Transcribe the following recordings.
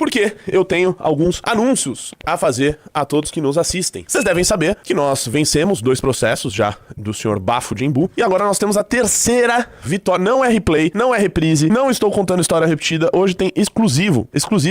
porque eu tenho alguns anúncios a fazer a todos que nos assistem. Vocês devem saber que nós vencemos 2 processos já do senhor Bafo de Embu, e agora nós temos a terceira vitória. Não é replay, não é reprise, não estou contando história repetida. Hoje tem exclusivo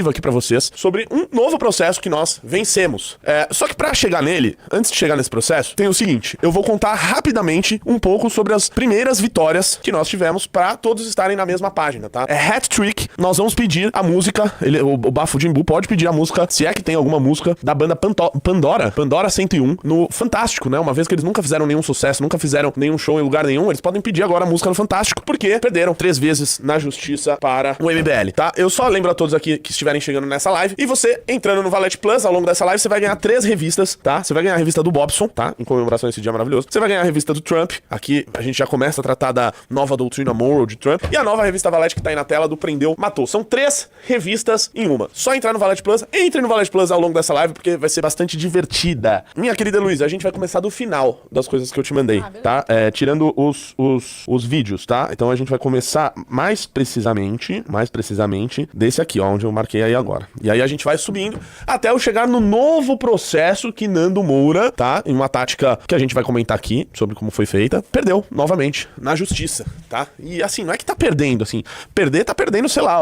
aqui pra vocês, sobre um novo processo que nós vencemos. Só que pra chegar nele, antes de chegar nesse processo, tem o seguinte: eu vou contar rapidamente um pouco sobre as primeiras vitórias que nós tivemos pra todos estarem na mesma página, tá? É hat trick. Nós vamos pedir a música, o Bafo de Embu pode pedir a música, se é que tem alguma música, da banda Pandora 101, no Fantástico, né? Uma vez que eles nunca fizeram nenhum sucesso, nunca fizeram nenhum show em lugar nenhum, eles podem pedir agora a música no Fantástico, porque perderam 3 vezes na justiça para o MBL, tá? Eu só lembro a todos aqui que estiverem chegando nessa live, e você, entrando no Valete Plus, ao longo dessa live, você vai ganhar 3 revistas, tá? Você vai ganhar a revista do Bobson, tá? Em comemoração a esse dia maravilhoso. Você vai ganhar a revista do Trump, aqui a gente já começa a tratar da nova doutrina moral de Trump, e a nova revista Valete que tá aí na tela do Prendeu, Matou. São 3 revistas em uma. Só entrar no Valete Plus, entre no Valete Plus ao longo dessa live, porque vai ser bastante divertida. Minha querida Luísa, a gente vai começar do final das coisas que eu te mandei, tá? Tirando os vídeos, tá? Então a gente vai começar mais precisamente desse aqui, ó, onde eu marquei aí agora. E aí a gente vai subindo até eu chegar no novo processo que Nando Moura, tá? Em uma tática que a gente vai comentar aqui sobre como foi feita, perdeu novamente na justiça, tá? E assim, não é que tá perdendo, assim, tá perdendo, sei lá,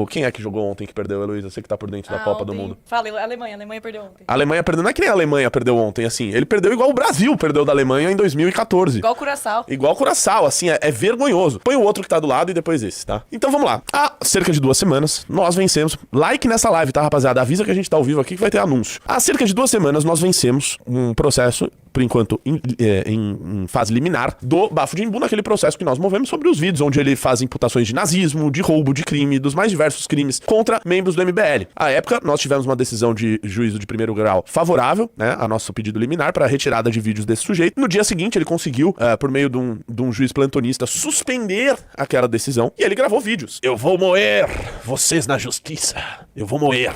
quem é que jogou ontem que perdeu, Heloísa? Você que tá por dentro da Copa do Mundo. Falei, a Alemanha perdeu ontem. A Alemanha perdeu, não é que nem a Alemanha perdeu ontem, assim, ele perdeu igual o Brasil perdeu da Alemanha em 2014. Igual o Curaçao, assim, é vergonhoso. Põe o outro que tá do lado e depois esse, tá? Então vamos lá. Há cerca de 2 semanas, nós vencemos. Like nessa live, tá, rapaziada? Avisa que a gente tá ao vivo aqui que vai ter anúncio. Há cerca de 2 semanas, nós vencemos um processo, por enquanto, em fase liminar, do Bafo de Embu, naquele processo que nós movemos sobre os vídeos, onde ele faz imputações de nazismo, de roubo, de crime, dos mais diversos crimes contra membros do MBL. À época, nós tivemos uma decisão de juízo de primeiro grau favorável, né, a nosso pedido liminar para retirada de vídeos desse sujeito. No dia seguinte, ele conseguiu, por meio de um juiz plantonista, suspender aquela decisão, e ele gravou vídeos. Eu vou moer vocês na justiça. Eu vou moer.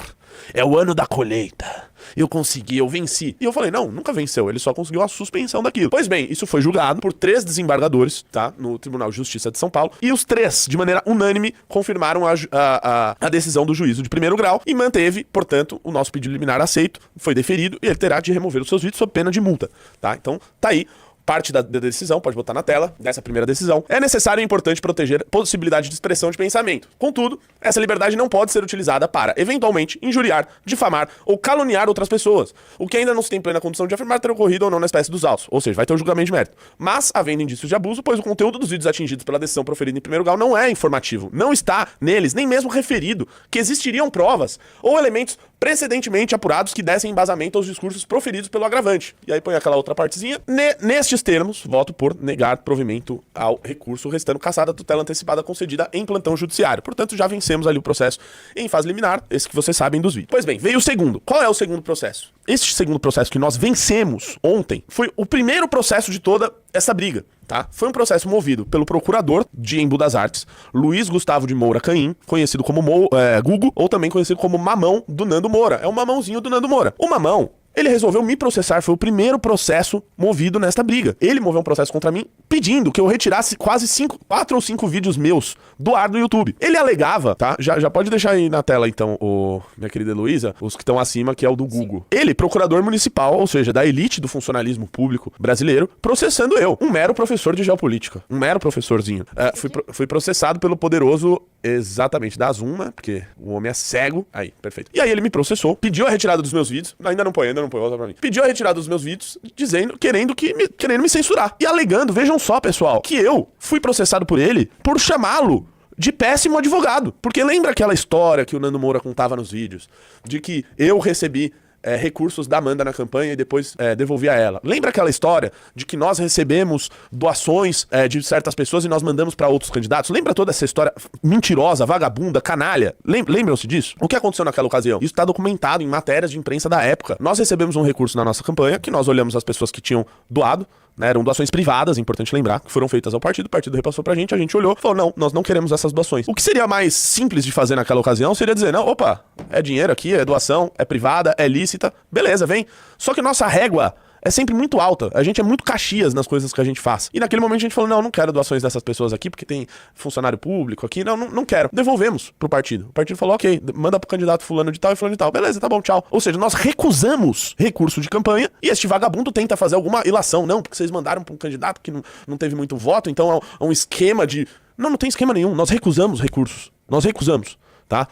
É o ano da colheita. Eu consegui, eu venci. E eu falei, não, nunca venceu, ele só conseguiu a suspensão daquilo. Pois bem, isso foi julgado por 3 desembargadores, tá? No Tribunal de Justiça de São Paulo. E os 3, de maneira unânime, confirmaram a decisão do juízo de primeiro grau e manteve, portanto, o nosso pedido liminar aceito, foi deferido e ele terá de remover os seus vídeos sob pena de multa, tá? Então, tá aí. Parte da decisão, pode botar na tela, dessa primeira decisão, é necessário e importante proteger a possibilidade de expressão de pensamento. Contudo, essa liberdade não pode ser utilizada para, eventualmente, injuriar, difamar ou caluniar outras pessoas, o que ainda não se tem plena condição de afirmar ter ocorrido ou não na espécie dos autos, ou seja, vai ter o julgamento de mérito. Mas, havendo indícios de abuso, pois o conteúdo dos vídeos atingidos pela decisão proferida em primeiro grau não é informativo, não está neles, nem mesmo referido, que existiriam provas ou elementos precedentemente apurados que dessem embasamento aos discursos proferidos pelo agravante. E aí põe aquela outra partezinha. Nestes termos, voto por negar provimento ao recurso, restando cassada a tutela antecipada concedida em plantão judiciário. Portanto, já vencemos ali o processo em fase liminar, esse que vocês sabem dos vídeos. Pois bem, veio o segundo. Qual é o segundo processo? Este segundo processo que nós vencemos ontem foi o primeiro processo de toda essa briga, tá? Foi um processo movido pelo procurador de Embu das Artes, Luiz Gustavo de Moura Caim, conhecido como Gugu, ou também conhecido como Mamão do Nando Moura. É o mamãozinho do Nando Moura. O Mamão, ele resolveu me processar, foi o primeiro processo movido nesta briga. Ele moveu um processo contra mim pedindo que eu retirasse quase 4 ou 5 vídeos meus do ar do YouTube. Ele alegava, tá? Já pode deixar aí na tela então, minha querida Heloísa, os que estão acima, que é o do Google. Ele, procurador municipal, ou seja, da elite do funcionalismo público brasileiro, processando eu, um mero professor de geopolítica, um mero professorzinho. Fui processado pelo poderoso, exatamente, da Zoom, né? Porque o homem é cego. Aí, perfeito. E aí ele me processou, pediu a retirada dos meus vídeos, ainda não põe, volta pra mim. Pediu a retirada dos meus vídeos, querendo me censurar. E alegando, vejam só, pessoal, que eu fui processado por ele por chamá-lo de péssimo advogado. Porque lembra aquela história que o Nando Moura contava nos vídeos? De que eu recebi recursos da Amanda na campanha e depois devolvi a ela. Lembra aquela história de que nós recebemos doações de certas pessoas e nós mandamos para outros candidatos? Lembra toda essa história mentirosa, vagabunda, canalha? Lembram-se disso? O que aconteceu naquela ocasião? Isso está documentado em matérias de imprensa da época. Nós recebemos um recurso na nossa campanha, que nós olhamos as pessoas que tinham doado, né, eram doações privadas, importante lembrar, que foram feitas ao partido, o partido repassou pra gente, a gente olhou e falou, não, nós não queremos essas doações. O que seria mais simples de fazer naquela ocasião seria dizer, não, opa, é dinheiro aqui, é doação, é privada, é lícita, beleza, vem. Só que nossa régua é sempre muito alta. A gente é muito Caxias nas coisas que a gente faz. E naquele momento a gente falou, não quero doações dessas pessoas aqui, porque tem funcionário público aqui. Não quero. Devolvemos pro partido. O partido falou, ok, manda pro candidato fulano de tal e fulano de tal. Beleza, tá bom, tchau. Ou seja, nós recusamos recurso de campanha e este vagabundo tenta fazer alguma ilação. Não, porque vocês mandaram pra um candidato que não teve muito voto, então é um esquema de... Não tem esquema nenhum. Nós recusamos recursos. Nós recusamos, tá?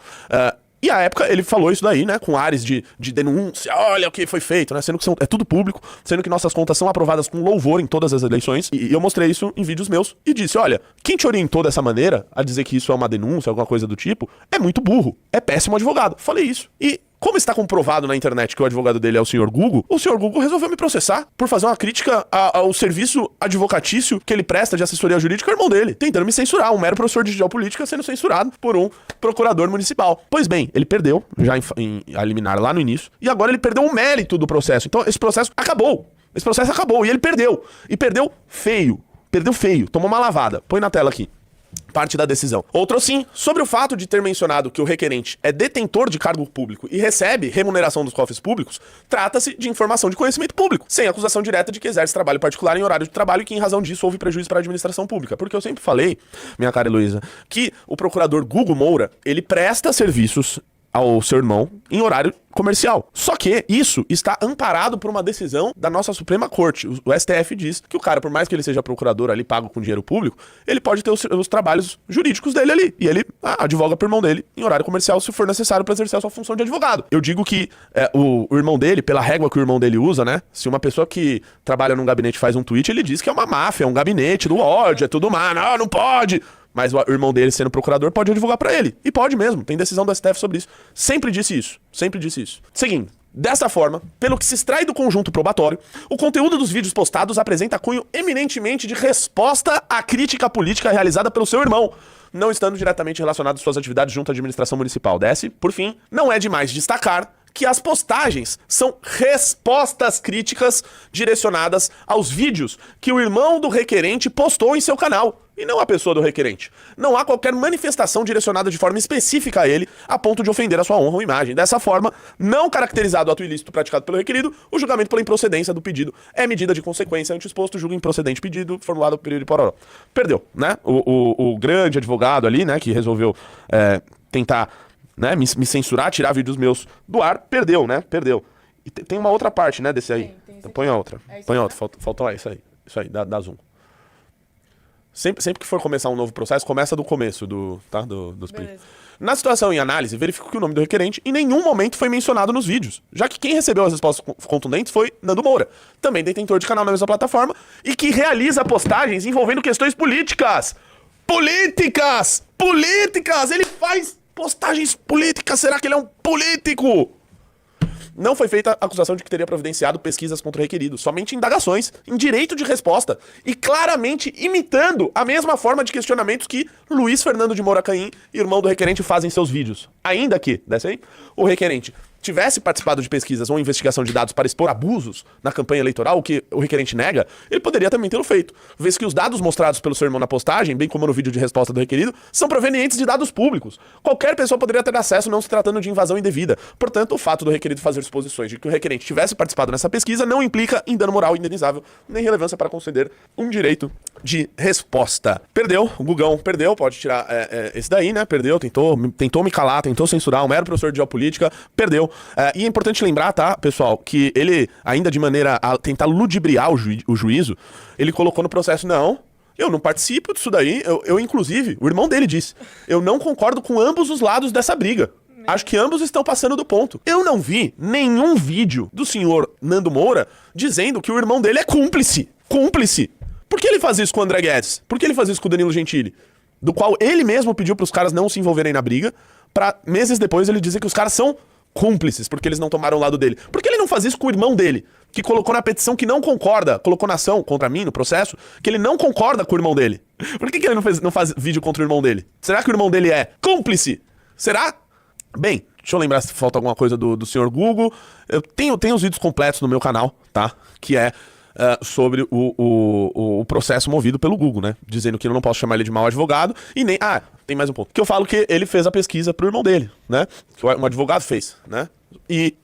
E à época ele falou isso daí, né, com ares de denúncia, olha o que foi feito, né, sendo que é tudo público, sendo que nossas contas são aprovadas com louvor em todas as eleições, e eu mostrei isso em vídeos meus e disse, olha, quem te orientou dessa maneira a dizer que isso é uma denúncia, alguma coisa do tipo, é muito burro, é péssimo advogado. Falei isso. E como está comprovado na internet que o advogado dele é o Sr. Google, o Sr. Google resolveu me processar por fazer uma crítica ao serviço advocatício que ele presta de assessoria jurídica ao irmão dele, tentando me censurar, um mero professor de geopolítica sendo censurado por um procurador municipal. Pois bem, ele perdeu, já a liminar lá no início, e agora ele perdeu o mérito do processo. Então esse processo acabou. Esse processo acabou e ele perdeu. E perdeu feio. Perdeu feio. Tomou uma lavada. Põe na tela aqui. Parte da decisão. Outro sim, sobre o fato de ter mencionado que o requerente é detentor de cargo público e recebe remuneração dos cofres públicos, trata-se de informação de conhecimento público, sem acusação direta de que exerce trabalho particular em horário de trabalho e que em razão disso houve prejuízo para a administração pública. Porque eu sempre falei, minha cara Heloísa, que o procurador Google Moura, ele presta serviços ao seu irmão em horário comercial. Só que isso está amparado por uma decisão da nossa Suprema Corte. O STF diz que o cara, por mais que ele seja procurador ali, pago com dinheiro público, ele pode ter os trabalhos jurídicos dele ali. E ele advoga pro irmão dele em horário comercial se for necessário para exercer a sua função de advogado. Eu digo que o irmão dele, pela régua que o irmão dele usa, né? Se uma pessoa que trabalha num gabinete faz um tweet, ele diz que é uma máfia, é um gabinete do ódio, é tudo má, não pode. Mas o irmão dele, sendo procurador, pode advogar pra ele. E pode mesmo, tem decisão do STF sobre isso. Sempre disse isso. Seguindo, dessa forma, pelo que se extrai do conjunto probatório, o conteúdo dos vídeos postados apresenta cunho eminentemente de resposta à crítica política realizada pelo seu irmão, não estando diretamente relacionado às suas atividades junto à administração municipal. Desce, por fim, não é demais destacar que as postagens são respostas críticas direcionadas aos vídeos que o irmão do requerente postou em seu canal, e não a pessoa do requerente. Não há qualquer manifestação direcionada de forma específica a ele, a ponto de ofender a sua honra ou imagem. Dessa forma, não caracterizado o ato ilícito praticado pelo requerido, o julgamento pela improcedência do pedido é medida de consequência ante exposto, julga improcedente pedido, formulado período de pororó. Perdeu, né? O grande advogado ali, né, que resolveu tentar, né, me censurar, tirar vídeos meus do ar, perdeu, né? Perdeu. E tem uma outra parte, né, desse aí. Então, põe a outra. Põe a outra. Faltou isso aí. Isso aí, dá zoom. Sempre que for começar um novo processo, começa do começo dos pedidos. Na situação em análise, verifico que o nome do requerente em nenhum momento foi mencionado nos vídeos, já que quem recebeu as respostas contundentes foi Nando Moura, também detentor de canal na mesma plataforma, e que realiza postagens envolvendo questões políticas! Políticas! Ele faz postagens políticas! Será que ele é um político? Não foi feita a acusação de que teria providenciado pesquisas contra o requerido, somente indagações, em direito de resposta, e claramente imitando a mesma forma de questionamentos que Luiz Fernando de Moura Caim, irmão do requerente, fazem em seus vídeos. Ainda que, desce aí, o requerente tivesse participado de pesquisas ou investigação de dados para expor abusos na campanha eleitoral, o que o requerente nega, ele poderia também tê-lo feito, vez que os dados mostrados pelo seu irmão na postagem, bem como no vídeo de resposta do requerido, são provenientes de dados públicos. Qualquer pessoa poderia ter acesso, não se tratando de invasão indevida. Portanto, o fato do requerido fazer suposições de que o requerente tivesse participado nessa pesquisa não implica em dano moral indenizável, nem relevância para conceder um direito de resposta. Perdeu, o Gugão perdeu, pode tirar esse daí, né? Perdeu, tentou me calar, tentou censurar, um mero professor de geopolítica, perdeu. E é importante lembrar, tá, pessoal, que ele, ainda de maneira a tentar ludibriar o juízo, ele colocou no processo, não, eu não participo disso daí, eu inclusive, o irmão dele disse, eu não concordo com ambos os lados dessa briga. Acho que ambos estão passando do ponto. Eu não vi nenhum vídeo do senhor Nando Moura dizendo que o irmão dele é cúmplice. Cúmplice. Por que ele faz isso com o André Guedes? Por que ele faz isso com o Danilo Gentili? Do qual ele mesmo pediu para os caras não se envolverem na briga, para meses depois ele dizer que os caras são cúmplices, porque eles não tomaram o lado dele. Por que ele não faz isso com o irmão dele? Que colocou na petição que não concorda, colocou na ação contra mim, no processo, que ele não concorda com o irmão dele. Por que ele não faz vídeo contra o irmão dele? Será que o irmão dele é cúmplice? Será? Bem, deixa eu lembrar se falta alguma coisa do senhor Google. Eu tenho os vídeos completos no meu canal, tá? Que é sobre o processo movido pelo Google, né? Dizendo que eu não posso chamar ele de mau advogado e nem... tem mais um ponto. Que eu falo que ele fez a pesquisa pro irmão dele, né? Que um advogado fez, né? E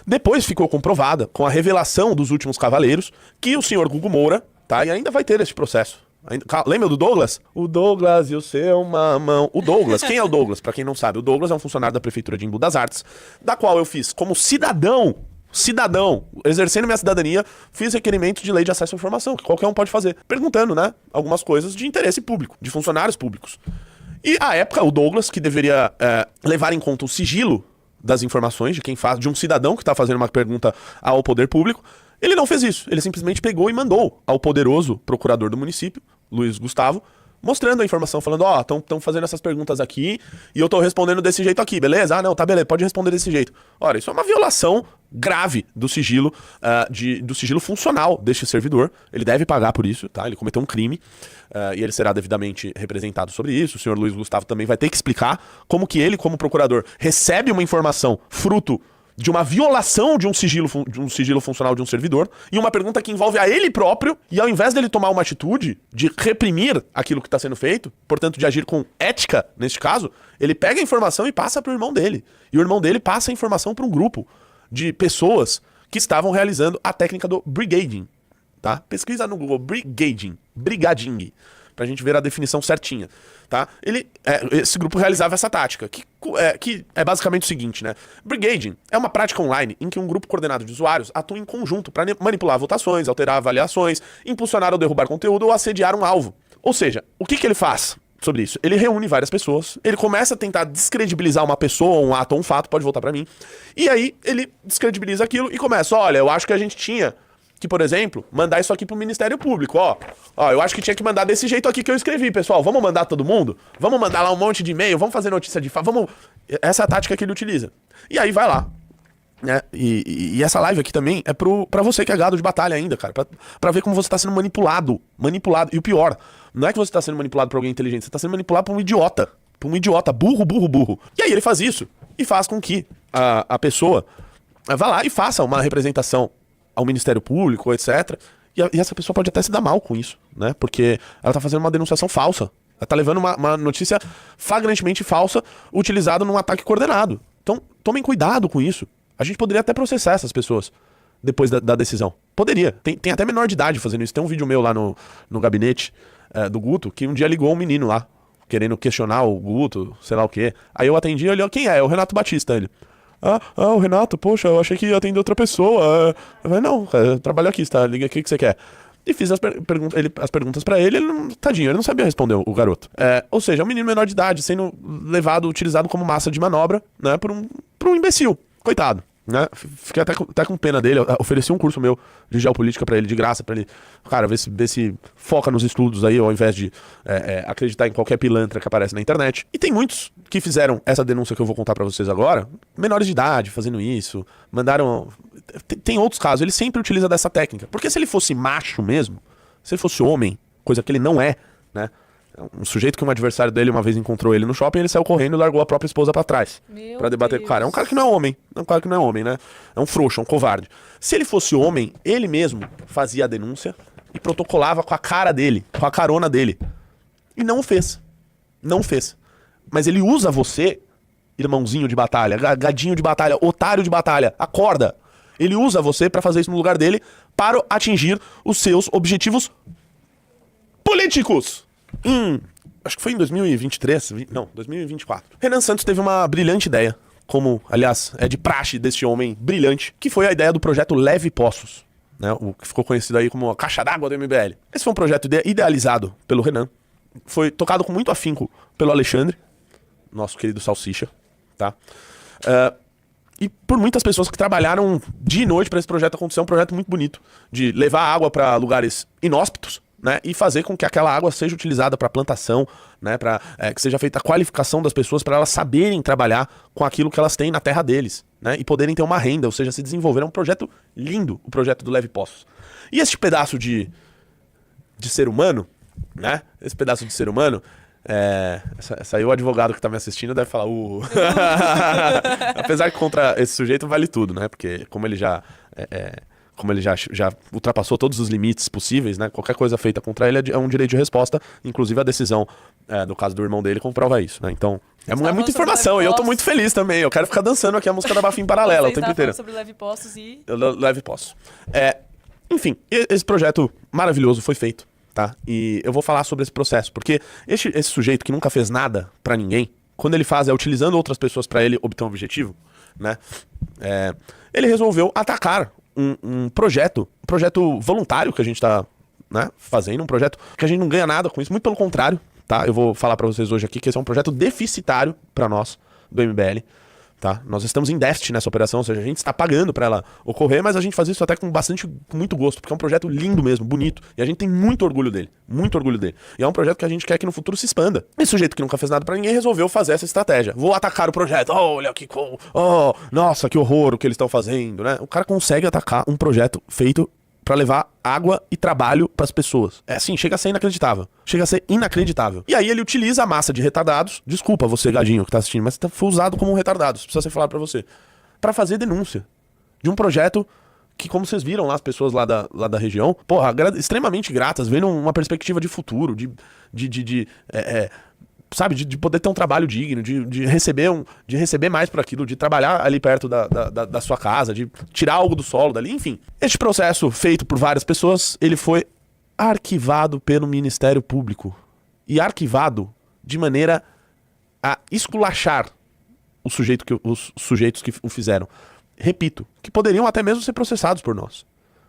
depois ficou comprovada, com a revelação dos últimos cavaleiros, que o senhor Gugu Moura, tá, e ainda vai ter esse processo. Lembra do Douglas? O Douglas e o seu mamão. O Douglas, quem é o Douglas? Pra quem não sabe, o Douglas é um funcionário da Prefeitura de Embu das Artes, da qual eu fiz como cidadão, exercendo minha cidadania, fiz requerimento de lei de acesso à informação, que qualquer um pode fazer, perguntando, né, algumas coisas de interesse público, de funcionários públicos. E, à época, o Douglas, que deveria levar em conta o sigilo das informações de quem faz, de um cidadão que está fazendo uma pergunta ao poder público, ele não fez isso. Ele simplesmente pegou e mandou ao poderoso procurador do município, Luiz Gustavo, mostrando a informação, falando, ó, estão fazendo essas perguntas aqui e eu tô respondendo desse jeito aqui, beleza? Ah, não, tá, beleza, pode responder desse jeito. Ora, isso é uma violação grave do sigilo, do sigilo funcional deste servidor. Ele deve pagar por isso, tá? Ele cometeu um crime e ele será devidamente representado sobre isso. O senhor Luiz Gustavo também vai ter que explicar como que ele, como procurador, recebe uma informação fruto de uma violação de um sigilo funcional de um servidor, e uma pergunta que envolve a ele próprio, e ao invés dele tomar uma atitude de reprimir aquilo que está sendo feito, portanto de agir com ética, neste caso, ele pega a informação e passa para o irmão dele. E o irmão dele passa a informação para um grupo de pessoas que estavam realizando a técnica do brigading, tá? Pesquisa no Google, brigading, pra gente ver a definição certinha, tá? Esse grupo realizava essa tática, que é basicamente o seguinte, né? Brigading é uma prática online em que um grupo coordenado de usuários atua em conjunto para manipular votações, alterar avaliações, impulsionar ou derrubar conteúdo ou assediar um alvo. Ou seja, o que ele faz sobre isso? Ele reúne várias pessoas, ele começa a tentar descredibilizar uma pessoa, um ato ou um fato, pode voltar pra mim, e aí ele descredibiliza aquilo e começa, olha, eu acho que a gente tinha que, por exemplo, mandar isso aqui pro Ministério Público, ó, eu acho que tinha que mandar desse jeito aqui que eu escrevi, pessoal, vamos mandar todo mundo? Vamos mandar lá um monte de e-mail, vamos fazer notícia de fato, vamos... Essa é a tática que ele utiliza. E aí vai lá, né, e essa live aqui também é pra você que é gado de batalha ainda, cara, pra ver como você tá sendo manipulado, e o pior, não é que você tá sendo manipulado por alguém inteligente, você tá sendo manipulado por um idiota, burro. E aí ele faz isso, e faz com que a pessoa vá lá e faça uma representação ao Ministério Público, etc. E essa pessoa pode até se dar mal com isso, né? Porque ela tá fazendo uma denunciação falsa. Ela tá levando uma notícia flagrantemente falsa utilizada num ataque coordenado. Então, tomem cuidado com isso. A gente poderia até processar essas pessoas depois da decisão. Poderia. Tem até menor de idade fazendo isso. Tem um vídeo meu lá no gabinete do Guto, que um dia ligou um menino lá, querendo questionar o Guto, sei lá o quê. Aí eu atendi, ele, quem é? É o Renato Batista, ele. O Renato, poxa, eu achei que ia atender outra pessoa. Eu falei, não, eu trabalho aqui, tá? Liga aqui, o que você quer? E fiz as perguntas pra ele, tadinho, ele não sabia responder, o garoto. Ou seja, é um menino menor de idade sendo utilizado como massa de manobra, né, por um imbecil. Coitado, né? Fiquei até com pena dele. Eu ofereci um curso meu de geopolítica pra ele, de graça, pra ele, cara, ver se foca nos estudos aí, ao invés de acreditar em qualquer pilantra que aparece na internet. E tem muitos que fizeram essa denúncia que eu vou contar pra vocês agora, menores de idade, fazendo isso, mandaram... Tem outros casos, ele sempre utiliza dessa técnica. Porque se ele fosse macho mesmo, se ele fosse homem, coisa que ele não é, né? Um sujeito que um adversário dele uma vez encontrou ele no shopping, ele saiu correndo e largou a própria esposa pra trás. Pra debater com o cara. É um cara que não é homem. Né? É um frouxo, é um covarde. Se ele fosse homem, ele mesmo fazia a denúncia e protocolava com a cara dele, com a carona dele. E não o fez. Não fez. Mas ele usa você, irmãozinho de batalha, gadinho de batalha, otário de batalha, acorda. Ele usa você pra fazer isso no lugar dele para atingir os seus objetivos políticos. Acho que foi em 2024. Renan Santos teve uma brilhante ideia, como, aliás, é de praxe deste homem brilhante, que foi a ideia do projeto Leve Poços, né, o que ficou conhecido aí como a caixa d'água do MBL. Esse foi um projeto idealizado pelo Renan, foi tocado com muito afinco pelo Alexandre, nosso querido Salsicha, tá? E por muitas pessoas que trabalharam dia e noite para esse projeto acontecer. Um projeto muito bonito, de levar água para lugares inóspitos, né, e fazer com que aquela água seja utilizada para plantação, né, para que seja feita a qualificação das pessoas para elas saberem trabalhar com aquilo que elas têm na terra deles, né, e poderem ter uma renda, ou seja, se desenvolver. É um projeto lindo, o projeto do Leve Poços. E esse pedaço de ser humano, né, esse pedaço de ser humano, essa aí o advogado que tá me assistindo deve falar, apesar que contra esse sujeito vale tudo, né, porque como ele já ultrapassou todos os limites possíveis, né? Qualquer coisa feita contra ele é um direito de resposta, inclusive a decisão do caso do irmão dele, comprova isso, né? Então, é Você muita informação e eu tô muito feliz também. Eu quero ficar dançando aqui a música da Bafim em paralelo o tempo inteiro. Sobre Leve Postos e... Leve Postos. Enfim, esse projeto maravilhoso foi feito, tá? E eu vou falar sobre esse processo, porque esse sujeito que nunca fez nada pra ninguém, quando ele faz utilizando outras pessoas pra ele obter um objetivo, né? Ele resolveu atacar um projeto voluntário que a gente tá, né, fazendo, um projeto que a gente não ganha nada com isso, muito pelo contrário, tá? Eu vou falar pra vocês hoje aqui que esse é um projeto deficitário pra nós, do MBL, tá? Nós estamos em déficit nessa operação, ou seja, a gente está pagando pra ela ocorrer, mas a gente faz isso até com muito gosto, porque é um projeto lindo mesmo, bonito, e a gente tem muito orgulho dele, muito orgulho dele. E é um projeto que a gente quer que no futuro se expanda. Esse sujeito que nunca fez nada pra ninguém resolveu fazer essa estratégia. Vou atacar o projeto, olha que nossa, que horror o que eles estão fazendo, né? O cara consegue atacar um projeto feito pra levar água e trabalho pras pessoas. Assim, chega a ser inacreditável. Chega a ser inacreditável. E aí ele utiliza a massa de retardados, desculpa você, gadinho, que tá assistindo, mas foi usado como um retardado, isso precisa ser falado pra você, pra fazer denúncia de um projeto que, como vocês viram lá, as pessoas lá da região, porra, extremamente gratas, vendo uma perspectiva de futuro, sabe, de poder ter um trabalho digno, de receber mais por aquilo, de trabalhar ali perto da sua casa, de tirar algo do solo dali, enfim. Este processo feito por várias pessoas, ele foi arquivado pelo Ministério Público. E arquivado de maneira a esculachar os sujeitos que o fizeram. Repito, que poderiam até mesmo ser processados por nós.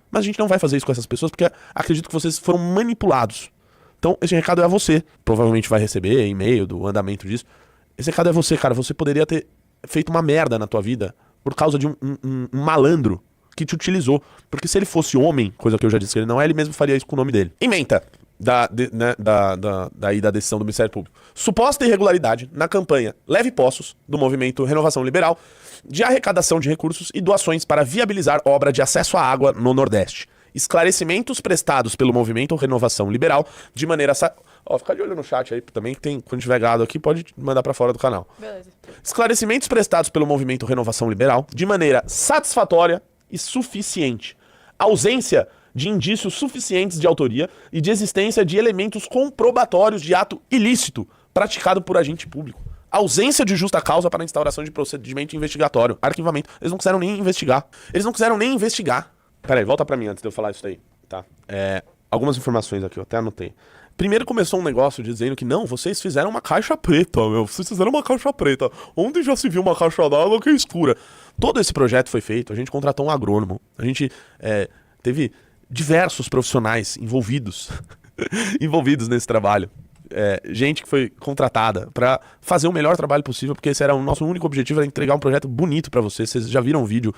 Mas a gente não vai fazer isso com essas pessoas, porque acredito que vocês foram manipulados. Então, esse recado é a você. Provavelmente vai receber e-mail do andamento disso. Esse recado é você, cara. Você poderia ter feito uma merda na tua vida por causa de um malandro que te utilizou. Porque se ele fosse homem, coisa que eu já disse que ele não é, ele mesmo faria isso com o nome dele. Ementa da decisão do Ministério Público. Suposta irregularidade na campanha Leve Postos, do movimento Renovação Liberal, de arrecadação de recursos e doações para viabilizar obra de acesso à água no Nordeste. Esclarecimentos prestados pelo movimento Renovação Liberal de maneira... fica de olho no chat aí também, que tem, quando tiver gado aqui, pode mandar pra fora do canal. Beleza. Esclarecimentos prestados pelo movimento Renovação Liberal de maneira satisfatória e suficiente. Ausência de indícios suficientes de autoria e de existência de elementos comprobatórios de ato ilícito praticado por agente público. Ausência de justa causa para a instauração de procedimento investigatório. Arquivamento. Eles não quiseram nem investigar. Peraí, volta pra mim antes de eu falar isso daí, tá? Algumas informações aqui, eu até anotei. Primeiro começou um negócio dizendo que não, vocês fizeram uma caixa preta, vocês fizeram uma caixa preta. Onde já se viu uma caixa d'água que é escura? Todo esse projeto foi feito, a gente contratou um agrônomo, a gente teve diversos profissionais envolvidos nesse trabalho. Gente que foi contratada pra fazer o melhor trabalho possível, porque esse era o nosso único objetivo, era entregar um projeto bonito pra vocês. Vocês já viram o vídeo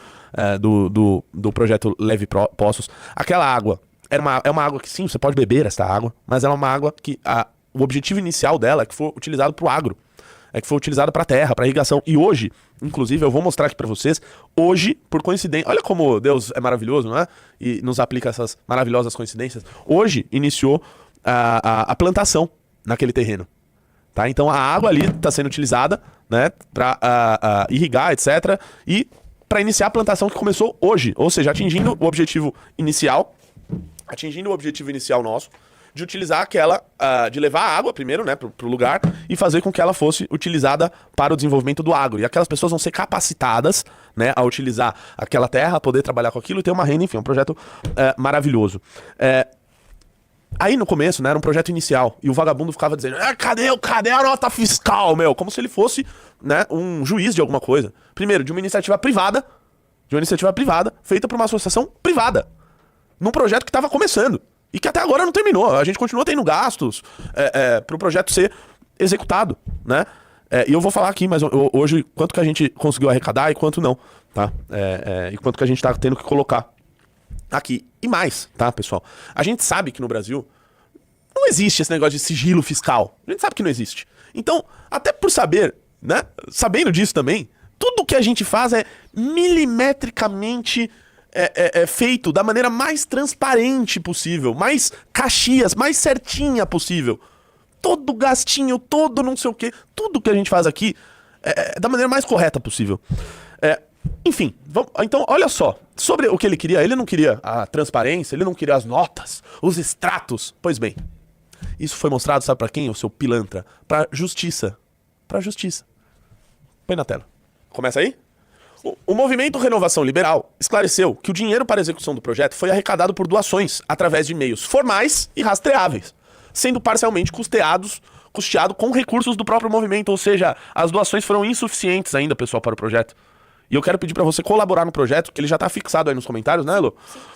do projeto Leve Postos. Aquela água é uma água que sim, você pode beber essa água, mas ela é uma água que o objetivo inicial dela é que foi utilizado pro agro, é que foi utilizado pra terra, pra irrigação. E hoje, inclusive, eu vou mostrar aqui pra vocês, hoje, por coincidência, olha como Deus é maravilhoso, não é? E nos aplica essas maravilhosas coincidências. Hoje iniciou a plantação naquele terreno, tá? Então a água ali está sendo utilizada, né, para irrigar, etc. E para iniciar a plantação que começou hoje, ou seja, atingindo o objetivo inicial nosso de utilizar aquela, de levar a água primeiro, né, pro lugar e fazer com que ela fosse utilizada para o desenvolvimento do agro. E aquelas pessoas vão ser capacitadas, né, a utilizar aquela terra, poder trabalhar com aquilo e ter uma renda, enfim, um projeto maravilhoso. Aí no começo, né, era um projeto inicial, e o vagabundo ficava dizendo, cadê a nota fiscal, meu? Como se ele fosse, né, um juiz de alguma coisa. Primeiro, de uma iniciativa privada, feita por uma associação privada, num projeto que estava começando, e que até agora não terminou. A gente continua tendo gastos para o projeto ser executado, né? E eu vou falar aqui, mas hoje, quanto que a gente conseguiu arrecadar e quanto não, tá? E quanto que a gente tá tendo que colocar aqui. E mais, tá, pessoal? A gente sabe que no Brasil não existe esse negócio de sigilo fiscal. A gente sabe que não existe. Então, até por saber, né? Sabendo disso também, tudo que a gente faz é milimetricamente feito da maneira mais transparente possível, mais caxias, mais certinha possível. Todo gastinho, todo não sei o quê, tudo que a gente faz aqui é da maneira mais correta possível. Enfim, então olha só, sobre o que ele não queria a transparência, ele não queria as notas, os extratos. Pois bem, Isso foi mostrado, sabe pra quem, o seu pilantra? Pra justiça. Pra justiça. Põe na tela. Começa aí? O movimento Renovação Liberal esclareceu que o dinheiro para a execução do projeto foi arrecadado por doações através de meios formais e rastreáveis, sendo parcialmente custeado com recursos do próprio movimento, ou seja, as doações foram insuficientes ainda, pessoal, para o projeto. E eu quero pedir para você colaborar no projeto, que ele já tá fixado aí nos comentários, né, Elo?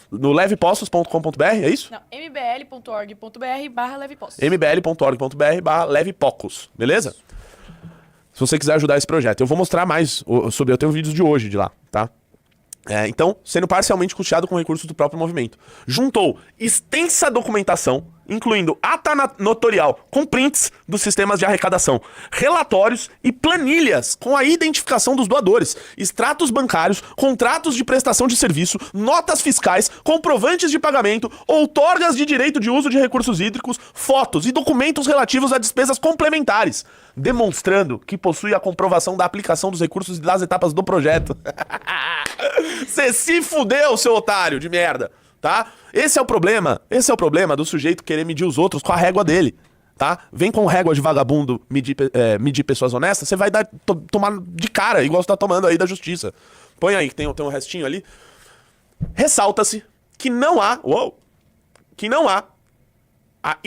No levepostos.com.br, é isso? Não, mbl.org.br/levepostos. mbl.org.br/levepocos, beleza? Se você quiser ajudar esse projeto. Eu vou mostrar mais sobre... Eu tenho vídeos de hoje de lá, tá? Então, sendo parcialmente custeado com recursos do próprio movimento. Juntou extensa documentação, incluindo ata notorial com prints dos sistemas de arrecadação, relatórios e planilhas com a identificação dos doadores, extratos bancários, contratos de prestação de serviço, notas fiscais, comprovantes de pagamento, outorgas de direito de uso de recursos hídricos, fotos e documentos relativos a despesas complementares, demonstrando que possui a comprovação da aplicação dos recursos e das etapas do projeto. Você se fudeu, seu otário de merda, tá? Esse é o problema do sujeito querer medir os outros com a régua dele, tá? Vem com régua de vagabundo medir pessoas honestas, você vai tomar de cara, igual você tá tomando aí da justiça. Põe aí, que tem um restinho ali. Ressalta-se que não há a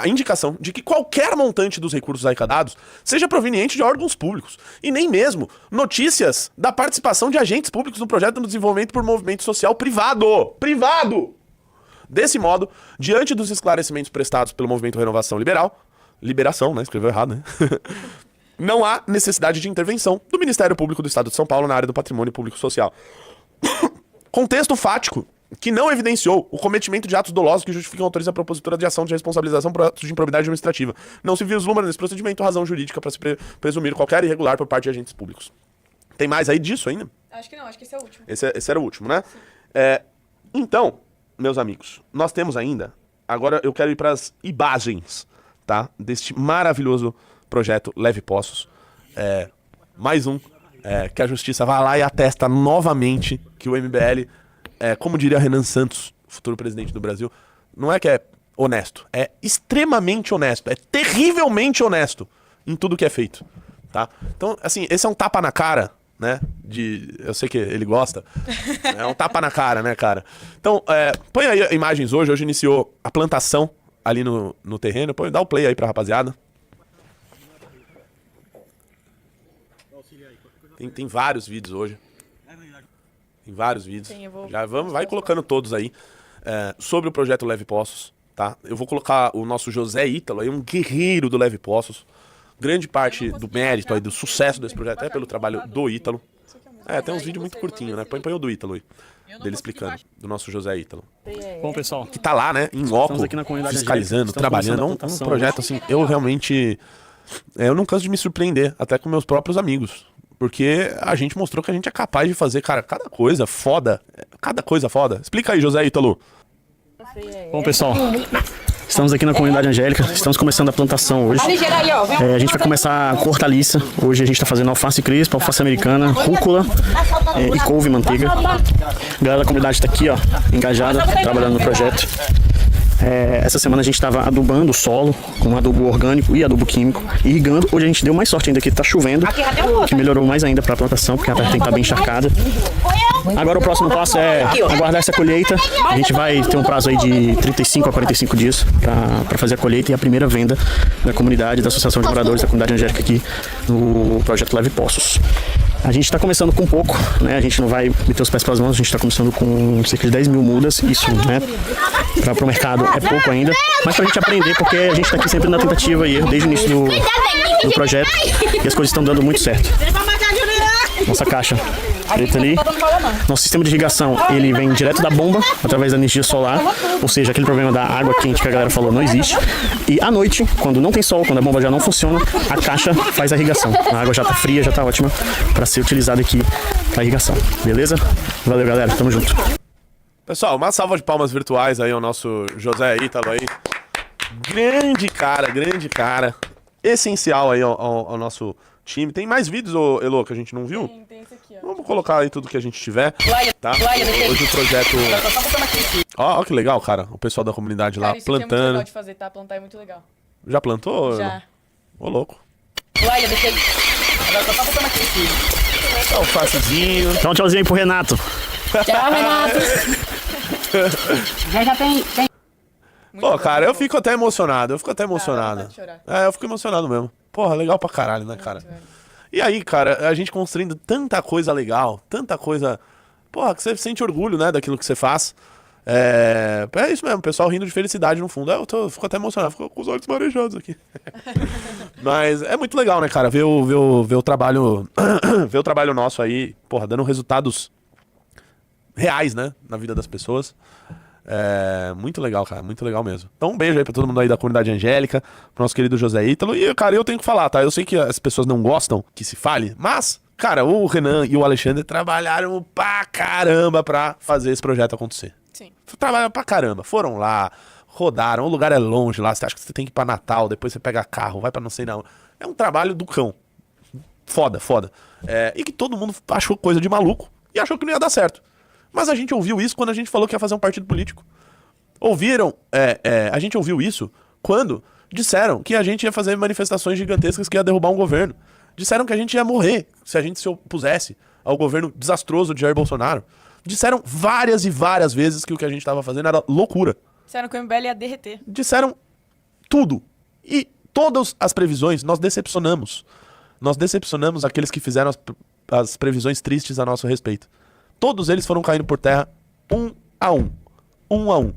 indicação de que qualquer montante dos recursos arrecadados seja proveniente de órgãos públicos, e nem mesmo notícias da participação de agentes públicos no projeto de desenvolvimento por movimento social privado. Desse modo, diante dos esclarecimentos prestados pelo Movimento Renovação Liberação, né? Escreveu errado, né? Não há necessidade de intervenção do Ministério Público do Estado de São Paulo na área do patrimônio público social. Contexto fático que não evidenciou o cometimento de atos dolosos que justificam a autorização a propositura de ação de responsabilização por atos de improbidade administrativa. Não se vislumbra nesse procedimento razão jurídica para se presumir qualquer irregular por parte de agentes públicos. Tem mais aí disso ainda? Acho que não, acho que esse é o último. Esse era o último, né? Então, meus amigos, nós temos ainda... Agora eu quero ir para as imagens, tá? Deste maravilhoso projeto Leve Postos. Mais um que a justiça vai lá e atesta novamente que o MBL... como diria Renan Santos, futuro presidente do Brasil, não é que é honesto, é extremamente honesto, é terrivelmente honesto em tudo que é feito, tá? Então, assim, esse é um tapa na cara, né? Eu sei que ele gosta, é um tapa na cara, né, cara? Então, põe aí imagens hoje iniciou a plantação ali no terreno, dá o play aí pra rapaziada. Tem vários vídeos hoje. Tem vários vídeos. Sim, vai colocando todos aí sobre o projeto Leve Postos, tá? Eu vou colocar o nosso José Ítalo aí, um guerreiro do Leve Postos. Grande parte do mérito aí, do sucesso desse projeto é pelo trabalho do Ítalo. Tem uns vídeos muito curtinhos, né? Põe o do Ítalo aí, dele explicando, do nosso José Ítalo. Bom, pessoal, que tá lá, né, em loco, fiscalizando, trabalhando. Um projeto assim, eu realmente... eu não canso de me surpreender, até com meus próprios amigos. Porque a gente mostrou que a gente é capaz de fazer, cara, cada coisa foda. Explica aí, José Ítalo. Bom, pessoal, estamos aqui na comunidade angélica, estamos começando a plantação hoje. A gente vai começar com hortaliça. Hoje a gente está fazendo alface crespa, alface americana, rúcula e couve e manteiga. A galera da comunidade está aqui, ó, engajada, trabalhando no projeto. Essa semana a gente estava adubando o solo com adubo orgânico e adubo químico, irrigando. Hoje a gente deu mais sorte ainda que está chovendo, que melhorou mais ainda para a plantação, porque a terra tem que estar bem encharcada. Agora o próximo passo é aguardar essa colheita. A gente vai ter um prazo aí de 35 a 45 dias para fazer a colheita e a primeira venda da comunidade, da Associação de Moradores da Comunidade Angélica aqui no projeto Leve Postos. A gente está começando com pouco, né? A gente não vai meter os pés pelas mãos, a gente está começando com cerca de 10 mil mudas. Isso, né, para o mercado é pouco ainda, mas para a gente aprender, porque a gente está aqui sempre na tentativa e erro desde o início do projeto e as coisas estão dando muito certo. Nossa caixa preta ali. Nosso sistema de irrigação, ele vem direto da bomba, através da energia solar, ou seja, aquele problema da água quente que a galera falou não existe. E à noite, quando não tem sol, quando a bomba já não funciona, a caixa faz a irrigação. A água já tá fria, já tá ótima para ser utilizada aqui para irrigação. Beleza? Valeu, galera. Tamo junto. Pessoal, uma salva de palmas virtuais aí ao nosso José Ítalo aí. Grande cara. Essencial aí ao nosso time. Tem mais vídeos, Elo, que a gente não viu? Tem esse aqui, ó. Vamos colocar aí tudo que a gente tiver, tá? Hoje o projeto... Ó, que legal, cara. O pessoal da comunidade lá Cara, isso aqui é muito plantando. legal de fazer, tá? Plantar é muito legal. Já plantou? Já. Ô, louco. Uai, eu deixei... Agora só tá botando aqui, filho. Alfacezinho. Dá um tchauzinho aí pro Renato. Tchau, Renato. já tem... Pô, cara, eu fico até emocionado. Eu fico até emocionado. vontade de chorar. É, eu fico emocionado mesmo. Porra, legal pra caralho, né, cara? E aí, cara, a gente construindo tanta coisa legal, tanta coisa... Porra, que você sente orgulho, né, daquilo que você faz. É isso mesmo, o pessoal rindo de felicidade no fundo. Eu fico até emocionado, fico com os olhos marejados aqui. Mas é muito legal, né, cara, ver o trabalho... ver o trabalho nosso aí, porra, dando resultados reais, né, na vida das pessoas. É muito legal, cara, muito legal mesmo. Então um beijo aí pra todo mundo aí da comunidade angélica, pro nosso querido José Ítalo. E, cara, eu tenho que falar, tá? Eu sei que as pessoas não gostam que se fale, mas, cara, o Renan e o Alexandre trabalharam pra caramba pra fazer esse projeto acontecer. Sim. Trabalharam pra caramba, foram lá, rodaram, o lugar é longe lá, você acha que você tem que ir pra Natal, depois você pega carro, vai pra não sei não. É um trabalho do cão. Foda, foda. E que todo mundo achou coisa de maluco e achou que não ia dar certo. Mas a gente ouviu isso quando a gente falou que ia fazer um partido político. A gente ouviu isso quando disseram que a gente ia fazer manifestações gigantescas que ia derrubar um governo. Disseram que a gente ia morrer se a gente se opusesse ao governo desastroso de Jair Bolsonaro. Disseram várias e várias vezes que o que a gente estava fazendo era loucura. Disseram que o MBL ia derreter. Disseram tudo. E todas as previsões nós decepcionamos. Nós decepcionamos aqueles que fizeram as previsões tristes a nosso respeito. Todos eles foram caindo por terra, um a um. Um a um.